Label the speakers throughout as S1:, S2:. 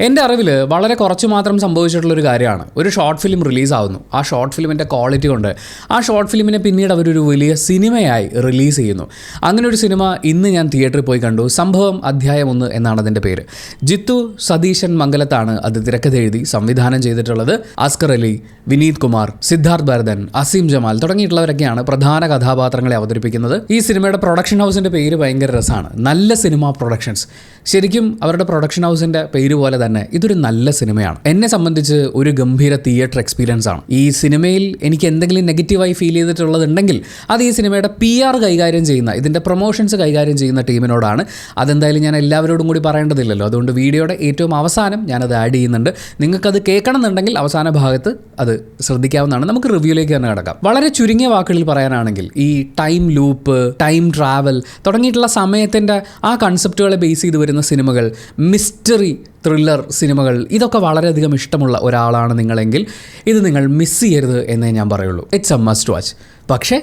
S1: എൻ്റെ അറിവിൽ വളരെ കുറച്ച് മാത്രം സംഭവിച്ചിട്ടുള്ളൊരു കാര്യമാണ്. ഒരു ഷോർട്ട് ഫിലിം റിലീസാവുന്നു. ആ ഷോർട്ട് ഫിലിമിൻ്റെ ക്വാളിറ്റി കൊണ്ട് ആ ഷോർട്ട് ഫിലിമിനെ പിന്നീട് അവരൊരു വലിയ സിനിമയായി റിലീസ് ചെയ്യുന്നു. അങ്ങനെ ഒരു സിനിമ ഇന്ന് ഞാൻ തിയേറ്ററിൽ പോയി കണ്ടു. സംഭവം അധ്യായം 1 എന്നാണ് അതിൻ്റെ പേര്. ജിത്തു സതീശൻ മംഗലത്താണ് അത് തിരക്കഥെഴുതി സംവിധാനം ചെയ്തിട്ടുള്ളത്. അസ്കർ അലി, വിനീത് കുമാർ, സിദ്ധാർത്ഥ് ഭരതൻ, അസീം ജമാൽ തുടങ്ങിയിട്ടുള്ളവരൊക്കെയാണ് പ്രധാന കഥാപാത്രങ്ങളെ അവതരിപ്പിക്കുന്നത്. ഈ സിനിമയുടെ പ്രൊഡക്ഷൻ ഹൗസിൻ്റെ പേര് ഭയങ്കര രസമാണ്, നല്ല സിനിമ പ്രൊഡക്ഷൻസ്. ശരിക്കും അവരുടെ പ്രൊഡക്ഷൻ ഹൗസിൻ്റെ പേര് പോലെ തന്നെ ഇതൊരു നല്ല സിനിമയാണ്. എന്നെ സംബന്ധിച്ച് ഒരു ഗംഭീര തിയേറ്റർ എക്സ്പീരിയൻസ് ആണ്. ഈ സിനിമയിൽ എനിക്ക് എന്തെങ്കിലും നെഗറ്റീവായി ഫീൽ ചെയ്തിട്ടുള്ളതുണ്ടെങ്കിൽ അത് ഈ സിനിമയുടെ PR കൈകാര്യം ചെയ്യുന്ന, ഇതിൻ്റെ പ്രൊമോഷൻസ് കൈകാര്യം ചെയ്യുന്ന ടീമിനോടാണ്. അതെന്തായാലും ഞാൻ എല്ലാവരോടും കൂടി പറയേണ്ടതില്ലല്ലോ. അതുകൊണ്ട് വീഡിയോയുടെ ഏറ്റവും അവസാനം ഞാനത് ആഡ് ചെയ്യുന്നുണ്ട്. നിങ്ങൾക്കത് കേൾക്കണം എന്നുണ്ടെങ്കിൽ അവസാന ഭാഗത്ത് അത് ശ്രദ്ധിക്കാവുന്നതാണ്. നമുക്ക് റിവ്യൂയിലേക്ക് തന്നെ കിടക്കാം. വളരെ ചുരുങ്ങിയ വാക്കുകളിൽ പറയാനാണെങ്കിൽ ഈ ടൈം ലൂപ്പ്, ടൈം ട്രാവൽ തുടങ്ങിയിട്ടുള്ള സമയത്തിൻ്റെ ആ കൺസെപ്റ്റുകളെ ബേസ് ചെയ്ത് വരുന്ന സിനിമകൾ, മിസ്റ്ററി ത്രില്ലർ സിനിമകൾ, ഇതൊക്കെ വളരെയധികം ഇഷ്ടമുള്ള ഒരാളാണ് നിങ്ങളെങ്കിൽ ഇത് നിങ്ങൾ മിസ് ചെയ്യരുത് എന്നേ ഞാൻ പറയുള്ളൂ. It's A must watch. പക്ഷേ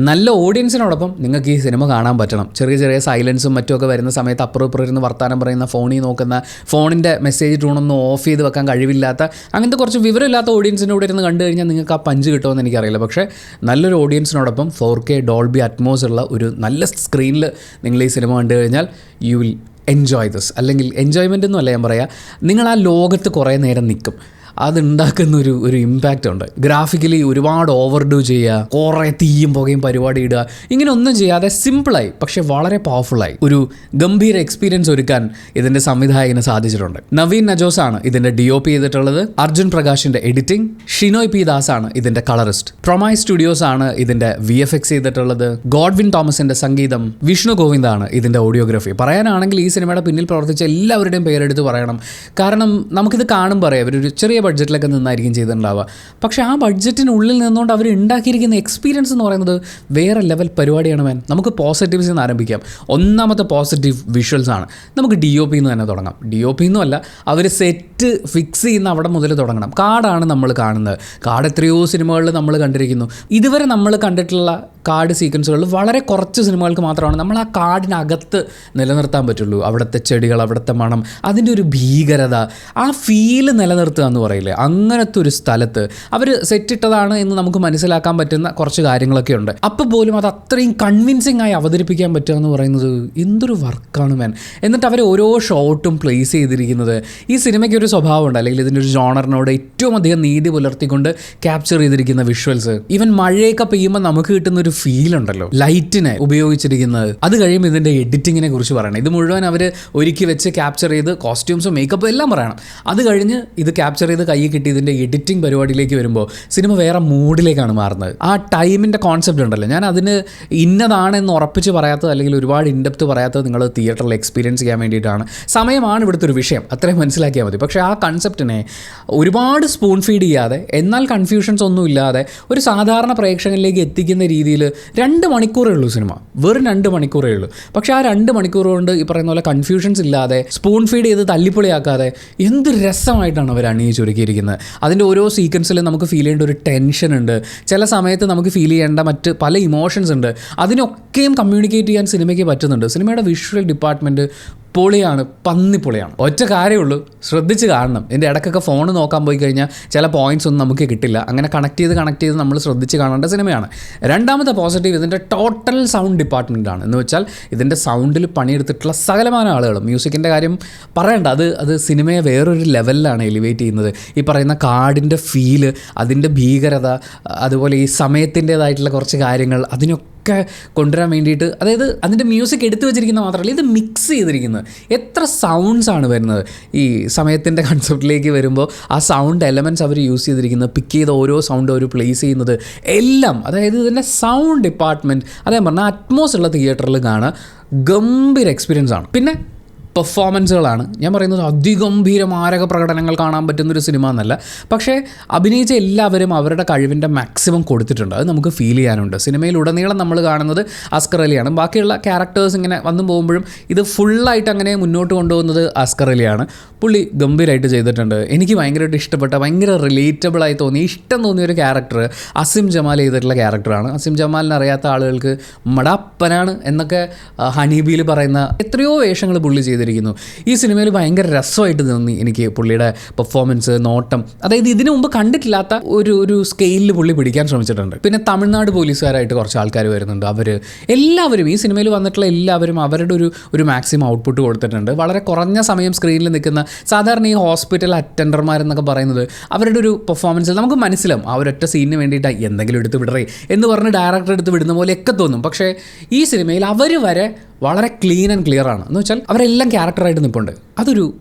S1: നല്ല ഓഡിയൻസിനോടൊപ്പം നിങ്ങൾക്ക് ഈ സിനിമ കാണാൻ പറ്റണം. ചെറിയ ചെറിയ സൈലൻസും മറ്റുമൊക്കെ വരുന്ന സമയത്ത് അപ്പുറം ഇപ്പുറം ഇരുന്ന് വർത്താനം പറയുന്ന, ഫോണിൽ നോക്കുന്ന, ഫോണിൻ്റെ മെസ്സേജ് ടൂണൊന്നും ഓഫ് ചെയ്ത് വെക്കാൻ കഴിവില്ലാത്ത, അങ്ങനത്തെ കുറച്ച് വിവരമില്ലാത്ത ഓഡിയൻസിൻ്റെ കൂടെ ഇരുന്ന് കണ്ടു കഴിഞ്ഞാൽ നിങ്ങൾക്ക് ആ പഞ്ച് കിട്ടുമെന്ന് എനിക്കറിയില്ല. പക്ഷേ നല്ലൊരു ഓഡിയൻസിനോടൊപ്പം 4K ഡോൾബി അറ്റ്മോസ് ഉള്ള ഒരു നല്ല സ്ക്രീനിൽ നിങ്ങൾ ഈ സിനിമ കണ്ടു കഴിഞ്ഞാൽ യു വിൽ എൻജോയ് ദിസ്. അല്ലെങ്കിൽ എൻജോയ്മെൻ്റ് ഒന്നും അല്ല ഞാൻ പറയാം, നിങ്ങൾ ആ ലോകത്ത് കുറേ നേരം നിൽക്കും. അതുണ്ടാക്കുന്ന ഒരു ഇമ്പാക്റ്റ് ഉണ്ട്. ഗ്രാഫിക്കലി ഒരുപാട് ഓവർഡു ചെയ്യുക, കുറേ തീയും പുകയും പരിപാടി ഇടുക, ഇങ്ങനെ ഒന്നും ചെയ്യാതെ സിമ്പിളായി പക്ഷേ വളരെ പവർഫുള്ളായി ഒരു ഗംഭീര എക്സ്പീരിയൻസ് ഒരുക്കാൻ ഇതിൻ്റെ സംവിധായകന് സാധിച്ചിട്ടുണ്ട്. നവീൻ നജോസ് ആണ് ഇതിൻ്റെ DOP ചെയ്തിട്ടുള്ളത്. അർജുൻ പ്രകാശിൻ്റെ എഡിറ്റിംഗ്, ഷിനോയ് പി ദാസ് ആണ് ഇതിൻ്റെ കളറിസ്റ്റ്. പ്രൊമായി സ്റ്റുഡിയോസ് ആണ് ഇതിൻ്റെ VFX ചെയ്തിട്ടുള്ളത്. ഗോഡ്വിൻ തോമസിൻ്റെ സംഗീതം, വിഷ്ണു ഗോവിന്ദാണ് ഇതിൻ്റെ ഓഡിയോഗ്രാഫി. പറയാനാണെങ്കിൽ ഈ സിനിമയുടെ പിന്നിൽ പ്രവർത്തിച്ച എല്ലാവരുടെയും പേരെടുത്ത് പറയണം. കാരണം നമുക്കിത് കാണുമ്പോൾ അറിയാം അവരൊരു ചെറിയ ബഡ്ജറ്റിലൊക്കെ നിന്നായിരിക്കും ചെയ്തിട്ടുണ്ടാവുക. പക്ഷേ ആ ബഡ്ജറ്റിനുള്ളിൽ നിന്നുകൊണ്ട് അവർ ഉണ്ടാക്കിയിരിക്കുന്ന എക്സ്പീരിയൻസ് എന്ന് പറയുന്നത് വേറെ ലെവൽ പരിപാടിയാണ്. നമുക്ക് പോസിറ്റീവ്സ് നിന്ന് ആരംഭിക്കാം. ഒന്നാമത്തെ പോസിറ്റീവ് വിഷ്വൽസ് ആണ്. നമുക്ക് DOP എന്ന് തന്നെ തുടങ്ങാം. DOP എന്നല്ല, അവർ സെറ്റ് ഫിക്സ് ചെയ്യുന്ന അവിടെ മുതൽ തുടങ്ങണം. കാടാണ് നമ്മൾ കാണുന്നത്. കാട് എത്രയോ സിനിമകളിൽ നമ്മൾ കണ്ടിരിക്കുന്നു. ഇതുവരെ നമ്മൾ കണ്ടിട്ടുള്ള കാട് സീക്വൻസുകളിൽ വളരെ കുറച്ച് സിനിമകൾക്ക് മാത്രമാണ് നമ്മൾ ആ കാടിനകത്ത് നിലനിർത്താൻ പറ്റുള്ളൂ. അവിടുത്തെ ചെടികൾ, അവിടുത്തെ മണം, അതിൻ്റെ ഒരു ഭീകരത, ആ ഫീല് നിലനിർത്തുക എന്ന് പറയില്ലേ, അങ്ങനത്തെ ഒരു സ്ഥലത്ത് അവർ സെറ്റിട്ടതാണ് എന്ന് നമുക്ക് മനസ്സിലാക്കാൻ പറ്റുന്ന കുറച്ച് കാര്യങ്ങളൊക്കെ ഉണ്ട്. അപ്പോൾ പോലും അത് അത്രയും കൺവിൻസിങ് ആയി അവതരിപ്പിക്കാൻ പറ്റുക എന്ന് പറയുന്നത് എന്തൊരു വർക്കാണ് മാൻ. എന്നിട്ട് അവർ ഓരോ ഷോട്ടും പ്ലേസ് ചെയ്തിരിക്കുന്നത് ഈ സിനിമയ്ക്ക് ഒരു സ്വഭാവമുണ്ട്, അല്ലെങ്കിൽ ഇതിൻ്റെ ഒരു ജോണറിനോട് ഏറ്റവും അധികം നീതി പുലർത്തിക്കൊണ്ട് ക്യാപ്ചർ ചെയ്തിരിക്കുന്ന വിഷ്വൽസ്. ഈവൻ മഴയൊക്കെ പെയ്യുമ്പോൾ നമുക്ക് കിട്ടുന്ന ഒരു ഫീൽ ഉണ്ടല്ലോ, ലൈറ്റിനെ ഉപയോഗിച്ചിരിക്കുന്നത്. അത് കഴിയുമ്പോൾ ഇതിൻ്റെ എഡിറ്റിങ്ങിനെ കുറിച്ച് പറയണം. ഇത് മുഴുവൻ അവർ ഒരുക്കി വെച്ച് ക്യാപ്ചർ ചെയ്ത് കോസ്റ്റ്യൂംസും മേക്കപ്പും എല്ലാം പറയണം. അത് കഴിഞ്ഞ് ഇത് ക്യാപ്ചർ ചെയ്ത് കൈ കിട്ടി ഇതിൻ്റെ എഡിറ്റിംഗ് പരിപാടിയിലേക്ക് വരുമ്പോൾ സിനിമ വേറെ മൂഡിലേക്കാണ് മാറുന്നത്. ആ ടൈമിൻ്റെ കോൺസെപ്റ്റ് ഉണ്ടല്ലോ, ഞാൻ അതിന് ഇന്നതാണെന്ന് ഉറപ്പിച്ച് പറയാത്തത്, അല്ലെങ്കിൽ ഒരുപാട് ഇൻഡെപ്ത് പറയാത്തത് നിങ്ങൾ തിയേറ്ററിൽ എക്സ്പീരിയൻസ് ചെയ്യാൻ വേണ്ടിയിട്ടാണ്. സമയമാണ് ഇവിടുത്തെ ഒരു വിഷയം, അത്രയും മനസ്സിലാക്കിയാൽ മതി. പക്ഷേ ആ കൺസെപ്റ്റിനെ ഒരുപാട് സ്പൂൺ ഫീഡ് ചെയ്യാതെ, എന്നാൽ കൺഫ്യൂഷൻസ് ഒന്നും ഇല്ലാതെ ഒരു സാധാരണ പ്രേക്ഷകനിലേക്ക് എത്തിക്കുന്ന രീതിയിൽ 2 മണിക്കൂറേ ഉള്ളൂ സിനിമ, വെറും 2 മണിക്കൂറേ ഉള്ളൂ. പക്ഷേ ആ 2 മണിക്കൂർ കൊണ്ട് ഈ പറയുന്ന പോലെ കൺഫ്യൂഷൻസ് ഇല്ലാതെ, സ്പൂൺ ഫീഡ് ചെയ്ത് തല്ലിപ്പൊളിയാക്കാതെ എന്ത് രസമായിട്ടാണ് അവർ അണിയിച്ചൊരുക്കിയിരിക്കുന്നത്. അതിൻ്റെ ഓരോ സീക്വൻസിലും നമുക്ക് ഫീൽ ചെയ്യേണ്ട ഒരു ടെൻഷൻ ഉണ്ട്, ചില സമയത്ത് നമുക്ക് ഫീൽ ചെയ്യേണ്ട മറ്റ് പല ഇമോഷൻസ് ഉണ്ട്. അതിനൊക്കെയും കമ്മ്യൂണിക്കേറ്റ് ചെയ്യാൻ സിനിമയ്ക്ക് പറ്റുന്നുണ്ട്. സിനിമയുടെ വിഷ്വൽ ഡിപ്പാർട്ട്മെൻറ്റ് പൊളിയാണ്, പന്നിപ്പൊളിയാണ്. ഒറ്റ കാര്യമുള്ളൂ, ശ്രദ്ധിച്ച് കാണണം. എൻ്റെ ഇടയ്ക്കൊക്കെ ഫോൺ നോക്കാൻ പോയി കഴിഞ്ഞാൽ ചില പോയിൻറ്റ്സ് ഒന്നും നമുക്ക് കിട്ടില്ല. അങ്ങനെ കണക്ട് ചെയ്ത് നമ്മൾ ശ്രദ്ധിച്ച് കാണേണ്ട സിനിമയാണ്. രണ്ടാമത്തെ പോസിറ്റീവ് ഇതിൻ്റെ ടോട്ടൽ സൗണ്ട് ഡിപ്പാർട്ട്മെൻറ്റാണ്. എന്ന് വെച്ചാൽ ഇതിൻ്റെ സൗണ്ടിൽ പണിയെടുത്തിട്ടുള്ള സകലമാന ആളുകളും. മ്യൂസിക്കിൻ്റെ കാര്യം പറയണ്ട, അത് സിനിമയെ വേറൊരു ലെവലിലാണ് എലിവേറ്റ് ചെയ്യുന്നത്. ഈ പറയുന്ന കാടിൻ്റെ ഫീല്, അതിൻ്റെ ഭീകരത, അതുപോലെ ഈ സമയത്തിൻ്റേതായിട്ടുള്ള കുറച്ച് കാര്യങ്ങൾ, അതിനൊക്കെ കൊണ്ടുവരാൻ വേണ്ടിയിട്ട്, അതായത് അതിൻ്റെ മ്യൂസിക് എടുത്തു വെച്ചിരിക്കുന്നത് മാത്രമല്ല, ഇത് മിക്സ് ചെയ്തിരിക്കുന്നത്. എത്ര സൗണ്ട്സാണ് വരുന്നത് ഈ സമയത്തിൻ്റെ കൺസെപ്റ്റിലേക്ക് വരുമ്പോൾ. ആ സൗണ്ട് എലമെൻറ്റ്സ് അവർ യൂസ് ചെയ്തിരിക്കുന്നത്, പിക്ക് ചെയ്ത ഓരോ സൗണ്ട് അവർ പ്ലേസ് ചെയ്യുന്നത് എല്ലാം, അതായത് ഇതിൻ്റെ സൗണ്ട് ഡിപ്പാർട്ട്മെൻറ്റ്, അതേ പറഞ്ഞാൽ അറ്റ്മോസ് ഉള്ള തിയേറ്ററിൽ കാണാൻ ഗംഭീര എക്സ്പീരിയൻസ് ആണ്. പിന്നെ പെർഫോമൻസുകളാണ് ഞാൻ പറയുന്നത്. അതിഗംഭീര മാരക പ്രകടനങ്ങൾ കാണാൻ പറ്റുന്നൊരു സിനിമ എന്നല്ല, പക്ഷേ അഭിനയിച്ച എല്ലാവരും അവരുടെ കഴിവിൻ്റെ മാക്സിമം കൊടുത്തിട്ടുണ്ട്. അത് നമുക്ക് ഫീൽ ചെയ്യാനുണ്ട്. സിനിമയിലുടനീളം നമ്മൾ കാണുന്നത് അസ്കർ അലിയാണ്. ബാക്കിയുള്ള ക്യാരക്ടേഴ്സ് ഇങ്ങനെ വന്നു പോകുമ്പോഴും ഇത് ഫുള്ളായിട്ട് അങ്ങനെ മുന്നോട്ട് കൊണ്ടുപോകുന്നത് അസ്കർ അലിയാണ്. പുള്ളി ഗംഭീരമായിട്ട് ചെയ്തിട്ടുണ്ട്. എനിക്ക് ഭയങ്കരമായിട്ട് ഇഷ്ടപ്പെട്ട, ഭയങ്കര റിലേറ്റബിളായി തോന്നി, ഇഷ്ടം തോന്നിയൊരു ക്യാരക്ടർ അസീം ജമാൽ ചെയ്തിട്ടുള്ള ക്യാരക്ടറാണ്. അസീം ജമാലിനെ അറിയാത്ത ആളുകൾക്ക് മടാപ്പനാണ് എന്നൊക്കെ ഹണീബിയിൽ പറയുന്ന എത്രയോ വേഷങ്ങൾ പുള്ളി ചെയ്തിട്ടുണ്ട്. ചെയ്തിരിക്കുന്നു. ഈ സിനിമയിൽ ഭയങ്കര രസമായിട്ട് തോന്നി എനിക്ക് പുള്ളിയുടെ പെർഫോമൻസ്, നോട്ടം. അതായത് ഇതിനു മുമ്പ് കണ്ടിട്ടില്ലാത്ത ഒരു സ്കെയിലിൽ പുള്ളി പിടിക്കാൻ ശ്രമിച്ചിട്ടുണ്ട്. പിന്നെ തമിഴ്നാട് പോലീസുകാരായിട്ട് കുറച്ച് ആൾക്കാർ വരുന്നുണ്ട്. എല്ലാവരും ഈ സിനിമയിൽ വന്നിട്ടുള്ള എല്ലാവരും അവരുടെ ഒരു മാക്സിമം ഔട്ട്പുട്ട് കൊടുത്തിട്ടുണ്ട്. വളരെ കുറഞ്ഞ സമയം സ്ക്രീനിൽ നിൽക്കുന്ന സാധാരണ ഈ ഹോസ്പിറ്റൽ അറ്റൻഡർമാരെന്നൊക്കെ പറയുന്നത് അവരുടെ ഒരു പെർഫോമൻസിൽ നമുക്ക് മനസ്സിലാവും ആ ഒരൊറ്റ സീനിന് വേണ്ടിയിട്ട് എന്തെങ്കിലും എടുത്ത് വിടറേ എന്ന് പറഞ്ഞ് ഡയറക്ടർ എടുത്ത് വിടുന്ന പോലെയൊക്കെ തോന്നും. പക്ഷേ ഈ സിനിമയിൽ അവർ വരെ വളരെ ക്ലീൻ ആൻഡ് ക്ലിയർ ആണ്. എന്ന് വെച്ചാൽ അവരെല്ലാം ക്യാരക്ടറായിട്ട് നിൽപ്പുണ്ട്.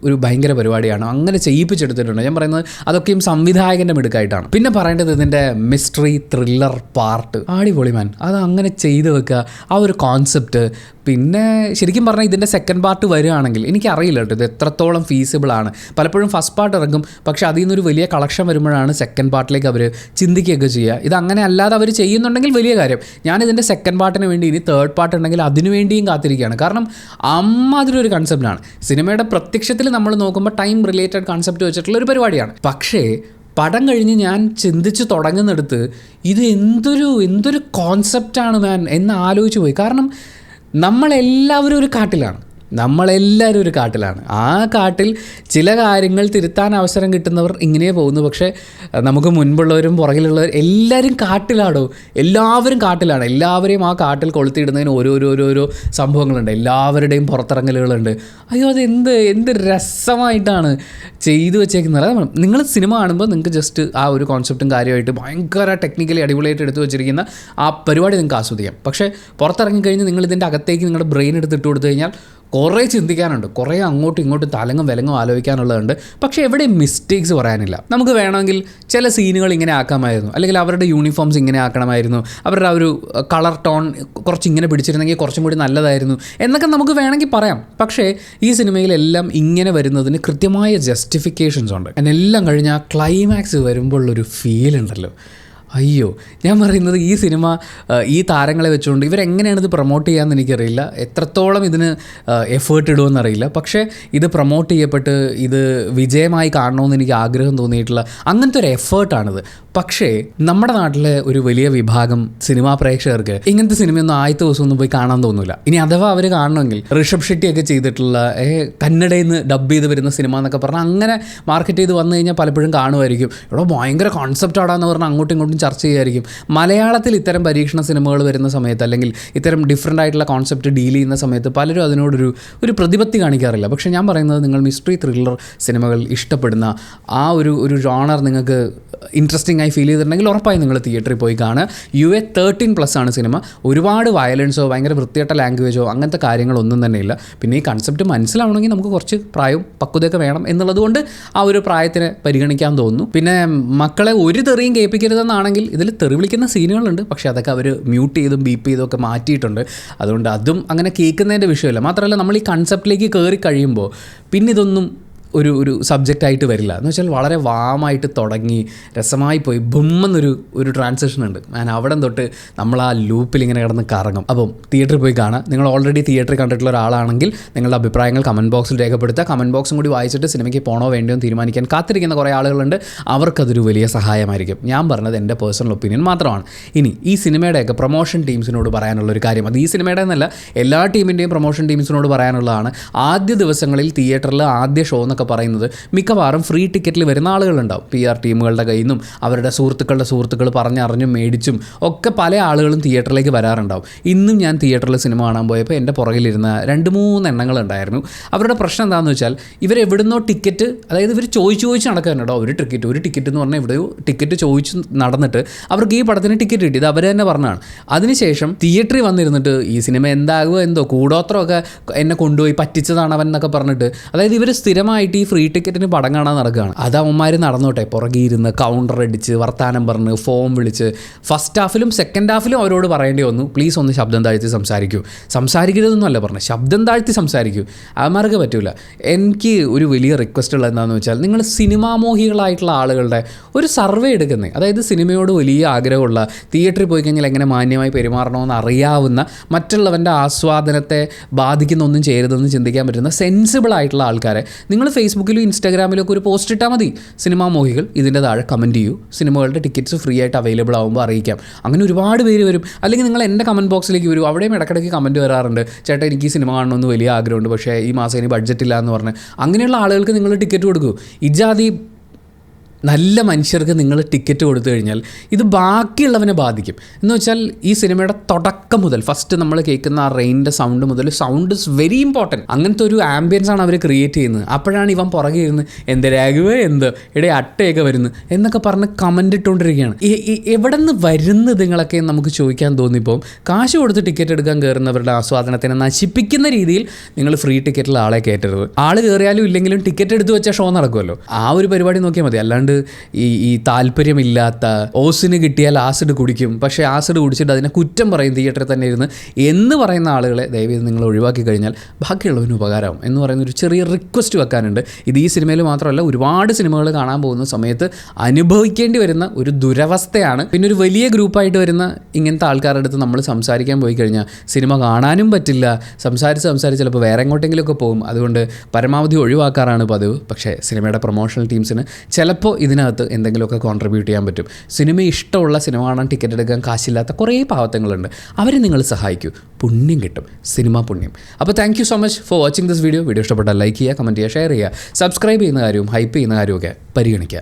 S1: ഒരു ഭയങ്കര പരിപാടിയാണ്. അങ്ങനെ ചെയ്യിപ്പിച്ചെടുത്തിട്ടുണ്ട്. ഞാൻ പറയുന്നത് അതൊക്കെയും സംവിധായകൻ്റെ മിടുക്കായിട്ടാണ്. പിന്നെ പറയേണ്ടത് ഇതിൻ്റെ മിസ്റ്ററി ത്രില്ലർ പാർട്ട് അടിപൊളി മാൻ. അത് അങ്ങനെ ചെയ്ത് വെക്കുക, ആ ഒരു കോൺസെപ്റ്റ്. പിന്നെ ശരിക്കും പറഞ്ഞാൽ ഇതിൻ്റെ സെക്കൻഡ് പാർട്ട് വരികയാണെങ്കിൽ എനിക്കറിയില്ല കേട്ടോ ഇത് എത്രത്തോളം ഫീസിബിൾ ആണ്. പലപ്പോഴും ഫസ്റ്റ് പാർട്ട് ഇറങ്ങും, പക്ഷേ അതിൽ നിന്നൊരു വലിയ കളക്ഷൻ വരുമ്പോഴാണ് സെക്കൻഡ് പാർട്ടിലേക്ക് അവർ ചിന്തിക്കുകയൊക്കെ ചെയ്യുക. ഇത് അങ്ങനെ അല്ലാതെ അവർ ചെയ്യുന്നുണ്ടെങ്കിൽ വലിയ കാര്യം. ഞാനിതിൻ്റെ സെക്കൻഡ് പാർട്ടിന് വേണ്ടി ഇനി തേർഡ് പാർട്ട് ഉണ്ടെങ്കിൽ അതിനു വേണ്ടിയും കാത്തിരിക്കുകയാണ്. കാരണം അതിലൊരു കൺസെപ്റ്റാണ്. സിനിമയുടെ പ്രത്യക്ഷത്തിൽ നമ്മൾ നോക്കുമ്പോൾ ടൈം റിലേറ്റഡ് കൺസെപ്റ്റ് വെച്ചിട്ടുള്ള ഒരു പരിപാടിയാണ്. പക്ഷേ പടം കഴിഞ്ഞ് ഞാൻ ചിന്തിച്ച് തുടങ്ങുന്നിടത്ത് ഇത് എന്തൊരു കോൺസെപ്റ്റാണ് മാൻ എന്ന് ആലോചിച്ച് പോയി. കാരണം നമ്മളെല്ലാവരും ഒരു കാട്ടിലാണ്. ആ കാട്ടിൽ ചില കാര്യങ്ങൾ തിരുത്താൻ അവസരം കിട്ടുന്നവർ ഇങ്ങനെ പോകുന്നു. പക്ഷേ നമുക്ക് മുൻപുള്ളവരും പുറകിലുള്ളവരും എല്ലാവരും കാട്ടിലാണ്. എല്ലാവരെയും ആ കാട്ടിൽ കൊളുത്തിയിടുന്നതിന് ഓരോരോ സംഭവങ്ങളുണ്ട്. എല്ലാവരുടെയും പുറത്തിറങ്ങലുകളുണ്ട്. അയ്യോ അത് എന്ത് രസമായിട്ടാണ് ചെയ്തു വെച്ചേക്കുന്നത്. നിങ്ങൾ സിനിമ കാണുമ്പോൾ നിങ്ങൾക്ക് ജസ്റ്റ് ആ ഒരു കോൺസെപ്റ്റും കാര്യമായിട്ട് ഭയങ്കര ടെക്നിക്കലി അടിപൊളിയായിട്ട് എടുത്തു വെച്ചിരിക്കുന്ന ആ പരിപാടി നിങ്ങൾക്ക് ആസ്വദിക്കാം. പക്ഷേ പുറത്തിറങ്ങിക്കഴിഞ്ഞ് നിങ്ങളിതിൻ്റെ അകത്തേക്ക് നിങ്ങളുടെ ബ്രെയിൻ എടുത്തിട്ട് കൊടുത്തു കഴിഞ്ഞാൽ കുറേ ചിന്തിക്കാനുണ്ട്, കുറേ അങ്ങോട്ടും ഇങ്ങോട്ടും തലങ്ങും വിലങ്ങും ആലോചിക്കാനുള്ളതുണ്ട്. പക്ഷേ എവിടെ മിസ്റ്റേക്സ് പറയാനില്ല. നമുക്ക് വേണമെങ്കിൽ ചില സീനുകൾ ഇങ്ങനെ ആക്കാമായിരുന്നു, അല്ലെങ്കിൽ അവരുടെ യൂണിഫോംസ് ഇങ്ങനെ ആക്കണമായിരുന്നു, അവരുടെ ആ ഒരു കളർ ടോൺ കുറച്ച് ഇങ്ങനെ പിടിച്ചിരുന്നെങ്കിൽ കുറച്ചും കൂടി നല്ലതായിരുന്നു എന്നൊക്കെ നമുക്ക് വേണമെങ്കിൽ പറയാം. പക്ഷേ ഈ സിനിമയിലെല്ലാം ഇങ്ങനെ വരുന്നതിന് കൃത്യമായ ജസ്റ്റിഫിക്കേഷൻസ് ഉണ്ട്. എന്നെല്ലാം കഴിഞ്ഞ് ആ ക്ലൈമാക്സ് വരുമ്പോഴുള്ളൊരു ഫീൽ ഉണ്ടല്ലോ, അയ്യോ. ഞാൻ പറയുന്നത് ഈ സിനിമ ഈ താരങ്ങളെ വെച്ചുകൊണ്ട് ഇവരെങ്ങനെയാണ് ഇത് പ്രൊമോട്ട് ചെയ്യാമെന്ന് എനിക്കറിയില്ല, എത്രത്തോളം ഇതിന് എഫേർട്ട് ഇടുമെന്നറിയില്ല. പക്ഷേ ഇത് പ്രൊമോട്ട് ചെയ്യപ്പെട്ട് ഇത് വിജയമായി കാണണമെന്ന് എനിക്ക് ആഗ്രഹം തോന്നിയിട്ടുള്ള അങ്ങനത്തെ ഒരു എഫേർട്ടാണിത്. പക്ഷേ നമ്മുടെ നാട്ടിലെ ഒരു വലിയ വിഭാഗം സിനിമാ പ്രേക്ഷകർക്ക് ഇങ്ങനത്തെ സിനിമയൊന്നും ആദ്യത്തെ ദിവസമൊന്നും പോയി കാണാൻ തോന്നില്ല. ഇനി അഥവാ അവർ കാണണമെങ്കിൽ ഋഷഭ് ഷെട്ടിയൊക്കെ ചെയ്തിട്ടുള്ള കന്നഡയിൽ നിന്ന് ഡബ് ചെയ്ത് വരുന്ന സിനിമ എന്നൊക്കെ പറഞ്ഞാൽ അങ്ങനെ മാർക്കറ്റ് ചെയ്ത് വന്നു കഴിഞ്ഞാൽ പലപ്പോഴും കാണുമായിരിക്കും. ഇവിടെ ഭയങ്കര കോൺസെപ്റ്റ് ആടാന്ന് പറഞ്ഞാൽ അങ്ങോട്ടും ഇങ്ങോട്ടും ചർച്ച ചെയ്യുമായിരിക്കും. മലയാളത്തിൽ ഇത്തരം പരീക്ഷണ സിനിമകൾ വരുന്ന സമയത്ത്, അല്ലെങ്കിൽ ഇത്തരം ഡിഫറൻ്റ് ആയിട്ടുള്ള കോൺസെപ്റ്റ് ഡീൽ ചെയ്യുന്ന സമയത്ത് പലരും അതിനോടൊരു പ്രതിപത്തി കാണിക്കാറില്ല. പക്ഷേ ഞാൻ പറയുന്നത് നിങ്ങൾ മിസ്റ്ററി ത്രില്ലർ സിനിമകൾ ഇഷ്ടപ്പെടുന്ന ആ ഒരു ജോണർ നിങ്ങൾക്ക് ഇൻട്രസ്റ്റിംഗ് ആയി ഫീൽ ചെയ്തിട്ടുണ്ടെങ്കിൽ ഉറപ്പായും നിങ്ങൾ തിയേറ്ററിൽ പോയി കാണുക. UA 13+ ആണ് സിനിമ. ഒരുപാട് വയലൻസോ ഭയങ്കര വൃത്തികെട്ട ലാംഗ്വേജോ അങ്ങനത്തെ കാര്യങ്ങളൊന്നും തന്നെ ഇല്ല. പിന്നെ ഈ കൺസെപ്റ്റ് മനസ്സിലാവണമെങ്കിൽ നമുക്ക് കുറച്ച് പ്രായവും പക്വതയൊക്കെ വേണം എന്നുള്ളതുകൊണ്ട് ആ ഒരു പ്രായത്തിനെ പരിഗണിക്കാൻ തോന്നുന്നു. പിന്നെ മക്കളെ ഒരു തെറിയും കേൾപ്പിക്കരുതെന്നാണെങ്കിൽ ഇതിൽ തെറി വിളിക്കുന്ന സീനുകളുണ്ട്, പക്ഷേ അതൊക്കെ അവർ മ്യൂട്ട് ചെയ്തും ബീപ്പ് ചെയ്തും ഒക്കെ മാറ്റിയിട്ടുണ്ട്. അതുകൊണ്ട് അതും അങ്ങനെ കേൾക്കുന്നതിൻ്റെ വിഷയമല്ല. മാത്രമല്ല നമ്മൾ ഈ കൺസെപ്റ്റിലേക്ക് കയറി കഴിയുമ്പോൾ പിന്നെ ഇതൊന്നും ഒരു സബ്ജക്റ്റായിട്ട് വരില്ല. എന്ന് വെച്ചാൽ വളരെ വാമായിട്ട് തുടങ്ങി രസമായി പോയി ബുമ്മെന്നൊരു ട്രാൻസിഷൻ ഉണ്ട്. ഞാൻ അവിടെ തൊട്ട് നമ്മൾ ആ ലൂപ്പിൽ ഇങ്ങനെ കിടന്ന് കറങ്ങും. അപ്പം തിയേറ്ററിൽ പോയി കാണാം. നിങ്ങൾ ഓൾറെഡി തിയേറ്ററിൽ കണ്ടിട്ടുള്ള ഒരാളാണെങ്കിൽ നിങ്ങളുടെ അഭിപ്രായങ്ങൾ കമൻറ്റ് ബോക്സിൽ രേഖപ്പെടുത്തുക. കമൻറ്റ് ബോക്സും കൂടി വായിച്ചിട്ട് സിനിമയ്ക്ക് പോകണോ വേണ്ടയോ എന്ന് തീരുമാനിക്കാൻ കാത്തിരിക്കുന്ന കുറേ ആളുകളുണ്ട്. അവർക്കതൊരു വലിയ സഹായമായിരിക്കും. ഞാൻ പറഞ്ഞത് എൻ്റെ പേഴ്സണൽ ഒപ്പീനിയൻ മാത്രമാണ്. ഇനി ഈ സിനിമയുടെയൊക്കെ പ്രൊമോഷൻ ടീംസിനോട് പറയാനുള്ളൊരു കാര്യം, അത് ഈ സിനിമയുടെ എന്നല്ല എല്ലാ ടീമിൻ്റെയും പ്രൊമോഷൻ ടീംസിനോട് പറയാനുള്ളതാണ്. ആദ്യ ദിവസങ്ങളിൽ തിയേറ്ററിൽ ആദ്യ ഷോ എന്നൊക്കെ പറയുന്നത് മിക്കവാറും ഫ്രീ ടിക്കറ്റിൽ വരുന്ന ആളുകളുണ്ടാവും. PR ടീമുകളുടെ കയ്യിൽ നിന്നും അവരുടെ സുഹൃത്തുക്കൾ പറഞ്ഞറിഞ്ഞും മേടിച്ചും ഒക്കെ പല ആളുകളും തിയേറ്ററിലേക്ക് വരാറുണ്ടാവും. ഇന്നും ഞാൻ തിയേറ്ററിൽ സിനിമ കാണാൻ പോയപ്പോൾ എൻ്റെ പുറകിലിരുന്ന 2-3 എണ്ണങ്ങളുണ്ടായിരുന്നു. അവരുടെ പ്രശ്നം എന്താണെന്ന് വെച്ചാൽ ഇവരെവിടുന്നോ ടിക്കറ്റ്, അതായത് ഇവർ ചോദിച്ച് നടക്കാനുണ്ടോ ഒരു ടിക്കറ്റ് എന്ന് പറഞ്ഞാൽ എവിടെയോ ടിക്കറ്റ് ചോദിച്ച് നടന്നിട്ട് അവർക്ക് ഈ പടത്തിന് ടിക്കറ്റ് കിട്ടി. ഇത് അവർ തന്നെ പറഞ്ഞാണ്. അതിനുശേഷം തിയേറ്ററിൽ വന്നിരുന്നിട്ട് ഈ സിനിമ എന്താകുമോ എന്തോ കൂടോത്രമൊക്കെ എന്നെ കൊണ്ടുപോയി പറ്റിച്ചതാണ് അവൻ എന്നൊക്കെ പറഞ്ഞിട്ട്, അതായത് ഇവർ സ്ഥിരമായിട്ട് ഈ ഫ്രീ ടിക്കറ്റിന് പടം കാണാൻ നടക്കുകയാണ്. അത് അവന്മാർ നടന്നോട്ടെ, പുറകിരുന്ന് കൗണ്ടർ അടിച്ച് വർത്താനം പറഞ്ഞ് ഫോം വിളിച്ച് ഫസ്റ്റ് ഹാഫിലും സെക്കൻഡ് ഹാഫിലും അവരോട് പറയേണ്ടി വന്നു, പ്ലീസ് ഒന്ന് ശബ്ദം താഴ്ത്തി സംസാരിക്കരുതെന്നല്ല പറഞ്ഞത്, ശബ്ദം താഴ്ത്തി സംസാരിക്കൂ. അവന്മാർക്ക് പറ്റൂല. എനിക്ക് ഒരു വലിയ റിക്വസ്റ്റ് ഉള്ളത് എന്താണെന്ന് വെച്ചാൽ നിങ്ങൾ സിനിമാമോഹികളായിട്ടുള്ള ആളുകളുടെ ഒരു സർവേ എടുക്കുന്നത്, അതായത് സിനിമയോട് വലിയ ആഗ്രഹമുള്ള, തിയേറ്ററിൽ പോയി കഴിഞ്ഞാൽ എങ്ങനെ മാന്യമായി പെരുമാറണമെന്ന് അറിയാവുന്ന, മറ്റുള്ളവൻ്റെ ആസ്വാദനത്തെ ബാധിക്കുന്ന ഒന്നും ചെയ്യരുതെന്ന് ചിന്തിക്കാൻ പറ്റുന്ന സെൻസിബിൾ ആയിട്ടുള്ള ആൾക്കാരെ നിങ്ങൾ ഫേസ്ബുക്കിലും ഇൻസ്റ്റാഗ്രാമിലും ഒക്കെ ഒരു പോസ്റ്റ് ഇട്ടാൽ മതി, സിനിമാ മോഹികൾ ഇതിൻ്റെ താഴെ കമൻറ്റ് ചെയ്യൂ, സിനിമകളുടെ ടിക്കറ്റ്സ് ഫ്രീ ആയിട്ട് അവൈലബിൾ ആകുമ്പോൾ അറിയിക്കാം. അങ്ങനെ ഒരുപാട് പേര് വരും. അല്ലെങ്കിൽ നിങ്ങൾ എൻ്റെ കമൻറ്റ് ബോക്സിലേക്ക് വരും, അവിടെയും ഇടയ്ക്കിടയ്ക്ക് കമൻറ്റ് വരാറുണ്ട്, ചേട്ടാ എനിക്ക് ഈ സിനിമ കാണണമെന്ന് വലിയ ആഗ്രഹമുണ്ട്, പക്ഷേ ഈ മാസം ഇനി ബഡ്ജറ്റ് ഇല്ല എന്ന് പറഞ്ഞ്. അങ്ങനെയുള്ള ആളുകൾക്ക് നിങ്ങൾ ടിക്കറ്റ് കൊടുക്കൂ. ഇജാതി നല്ല മനുഷ്യർക്ക് നിങ്ങൾ ടിക്കറ്റ് കൊടുത്തു കഴിഞ്ഞാൽ ഇത് ബാക്കിയുള്ളവനെ ബാധിക്കും. എന്ന് വെച്ചാൽ ഈ സിനിമയുടെ തുടക്കം മുതൽ ഫസ്റ്റ് നമ്മൾ കേൾക്കുന്ന ആ റെയിനിൻ്റെ സൗണ്ട് മുതൽ, സൗണ്ട് ഇസ് വെരി ഇമ്പോർട്ടൻറ്റ്. അങ്ങനത്തെ ഒരു ആംബിയൻസ് ആണ് അവർ ക്രിയേറ്റ് ചെയ്യുന്നത്. അപ്പോഴാണ് ഇവൻ പുറകെ ഇരുന്ന് എന്ത് രാഘവേ എന്ത് ഇടേ അട്ടയൊക്കെ വരുന്നു എന്നൊക്കെ പറഞ്ഞ് കമൻ്റ് ഇട്ടുകൊണ്ടിരിക്കുകയാണ്. എവിടെ നിന്ന് വരുന്നത് നിങ്ങളൊക്കെ നമുക്ക് ചോദിക്കാൻ തോന്നിപ്പോൾ കാശ് കൊടുത്ത് ടിക്കറ്റ് എടുക്കാൻ കയറുന്നവരുടെ ആസ്വാദനത്തിനെ നശിപ്പിക്കുന്ന രീതിയിൽ നിങ്ങൾ ഫ്രീ ടിക്കറ്റിൽ ആളെ കയറ്റരുത്. ആൾ കയറിയാലും ഇല്ലെങ്കിലും ടിക്കറ്റ് എടുത്ത് വെച്ച ഷോ നടക്കുമല്ലോ, ആ ഒരു പരിപാടി നോക്കിയാൽ മതി. അല്ലാണ്ട് ഈ താല്പര്യമില്ലാത്ത ഓസിന് കിട്ടിയാൽ ആസിഡ് കുടിക്കും, പക്ഷേ ആസിഡ് കുടിച്ചിട്ട് അതിനെ കുറ്റം പറയും തിയേറ്ററിൽ തന്നെ ഇരുന്ന് എന്ന് പറയുന്ന ആളുകളെ ദയവേത് നിങ്ങൾ ഒഴിവാക്കി കഴിഞ്ഞാൽ ബാക്കിയുള്ളവന് ഉപകാരമാവും എന്ന് പറയുന്നൊരു ചെറിയ റിക്വസ്റ്റ് വെക്കാനുണ്ട്. ഇത് ഈ സിനിമയിൽ മാത്രമല്ല, ഒരുപാട് സിനിമകൾ കാണാൻ പോകുന്ന സമയത്ത് അനുഭവിക്കേണ്ടി വരുന്ന ഒരു ദുരവസ്ഥയാണ്. പിന്നെ ഒരു വലിയ ഗ്രൂപ്പായിട്ട് വരുന്ന ഇങ്ങനത്തെ ആൾക്കാരുടെ അടുത്ത് നമ്മൾ സംസാരിക്കാൻ പോയി കഴിഞ്ഞാൽ സിനിമ കാണാനും പറ്റില്ല, സംസാരിച്ച് ചിലപ്പോൾ വേറെ എങ്ങോട്ടെങ്കിലുമൊക്കെ പോകും. അതുകൊണ്ട് പരമാവധി ഒഴിവാക്കാറാണ് പതിവ്. പക്ഷേ സിനിമയുടെ പ്രൊമോഷണൽ ടീംസിന് ചിലപ്പോൾ ഇതിനകത്ത് എന്തെങ്കിലുമൊക്കെ കോൺട്രിബ്യൂട്ട് ചെയ്യാൻ പറ്റും. സിനിമ ഇഷ്ടമുള്ള സിനിമ കാണാൻ ടിക്കറ്റ് എടുക്കാൻ കാശില്ലാത്ത കുറേ പാവത്തങ്ങളുണ്ട്, അവരെ നിങ്ങൾ സഹായിക്കൂ, പുണ്യം കിട്ടും, സിനിമ പുണ്യം. അപ്പോൾ thank you so much for watching this video. Video ഇഷ്ടപ്പെട്ടാൽ ലൈക്ക് ചെയ്യുക, കമൻറ്റ് ചെയ്യുക, ഷെയർ ചെയ്യുക, സബ്സ്ക്രൈബ് ചെയ്യുന്ന കാര്യവും ഹൈപ്പ് ചെയ്യുന്ന കാര്യമൊക്കെ പരിഗണിക്കുക.